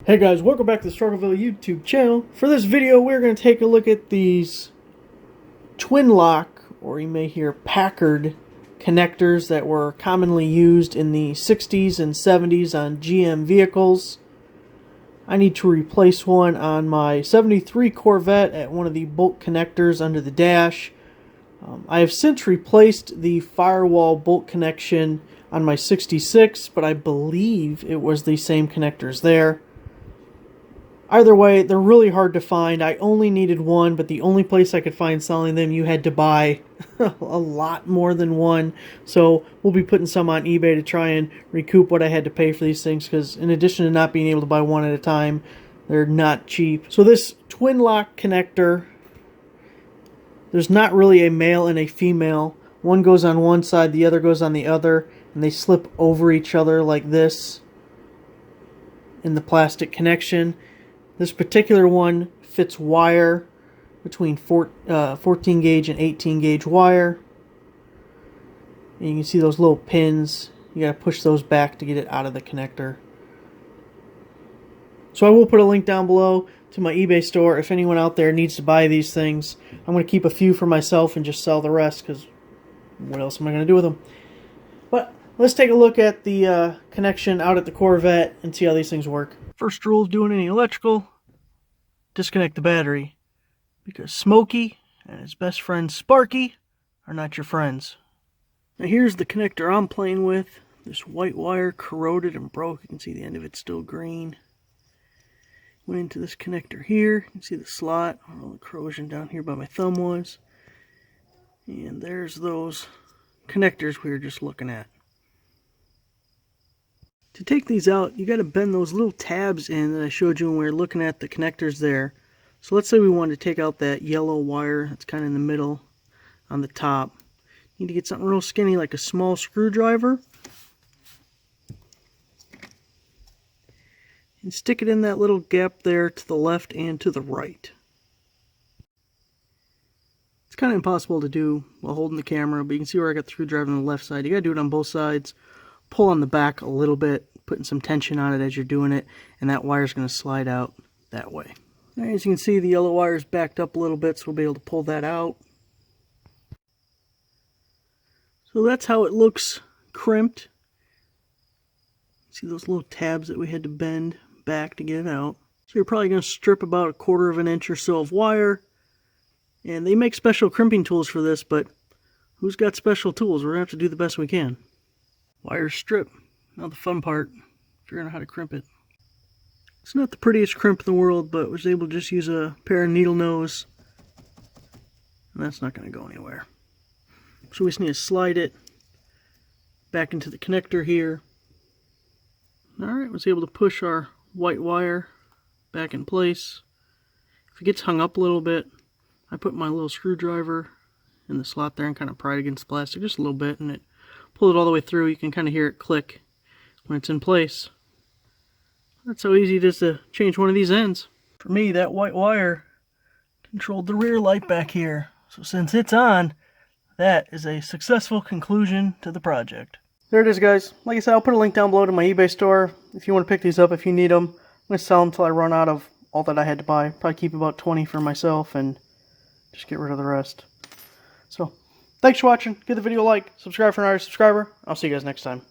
Hey guys, welcome back to the Struggleville YouTube channel. For this video, we're going to take a look at these twin lock, or you may hear Packard connectors that were commonly used in the 60s and 70s on GM vehicles. I need to replace one on my 73 Corvette at one of the bolt connectors under the dash. I have since replaced the firewall bolt connection on my 66, but I believe it was the same connectors there. Either way, they're really hard to find. I only needed one, but the only place I could find selling them, you had to buy a lot more than one. So we'll be putting some on eBay to try and recoup what I had to pay for these things, because in addition to not being able to buy one at a time, they're not cheap. So this twin lock connector, there's not really a male and a female. One goes on one side, the other goes on the other, and they slip over each other like this in the plastic connection. This particular one fits wire between 14 gauge and 18 gauge wire. And you can see those little pins. You got to push those back to get it out of the connector. So I will put a link down below to my eBay store if anyone out there needs to buy these things. I'm going to keep a few for myself and just sell the rest, because what else am I going to do with them? But let's take a look at the connection out at the Corvette and see how these things work. First rule of doing any electrical: disconnect the battery, because Smokey and his best friend Sparky are not your friends. Now here's the connector I'm playing with. This white wire corroded and broke. You can see the end of it's still green. Went into this connector here. You can see the slot, all the corrosion down here by my thumb was. And there's those connectors we were just looking at. To take these out, you got to bend those little tabs in that I showed you when we were looking at the connectors there. So let's say we wanted to take out that yellow wire that's kind of in the middle on the top. You need to get something real skinny like a small screwdriver and stick it in that little gap there to the left and to the right. It's kind of impossible to do while holding the camera, but you can see where I got the screwdriver on the left side. You got to do it on both sides. Pull on the back a little bit, putting some tension on it as you're doing it, and that wire's going to slide out that way. Now, as you can see, the yellow wire is backed up a little bit, so we'll be able to pull that out. So that's how it looks crimped. See those little tabs that we had to bend back to get it out. So you're probably going to strip about 1/4 of an inch or so of wire, and they make special crimping tools for this, but who's got special tools? We're going to have to do the best we can. Wire strip. Now the fun part, figuring out how to crimp it. It's not the prettiest crimp in the world, but was able to just use a pair of needle nose, and that's not going to go anywhere. So we just need to slide it back into the connector here. Alright, was able to push our white wire back in place. If it gets hung up a little bit, I put my little screwdriver in the slot there and kind of pry it against the plastic just a little bit, and it pull it all the way through. You can kind of hear it click when it's in place. That's how easy it is to change one of these ends. For me, that white wire controlled the rear light back here. So since it's on, that is a successful conclusion to the project. There it is, guys. Like I said, I'll put a link down below to my eBay store if you want to pick these up, if you need them. I'm going to sell them until I run out of all that I had to buy. Probably keep about 20 for myself and just get rid of the rest. So thanks for watching. Give the video a like, subscribe for an subscriber. I'll see you guys next time.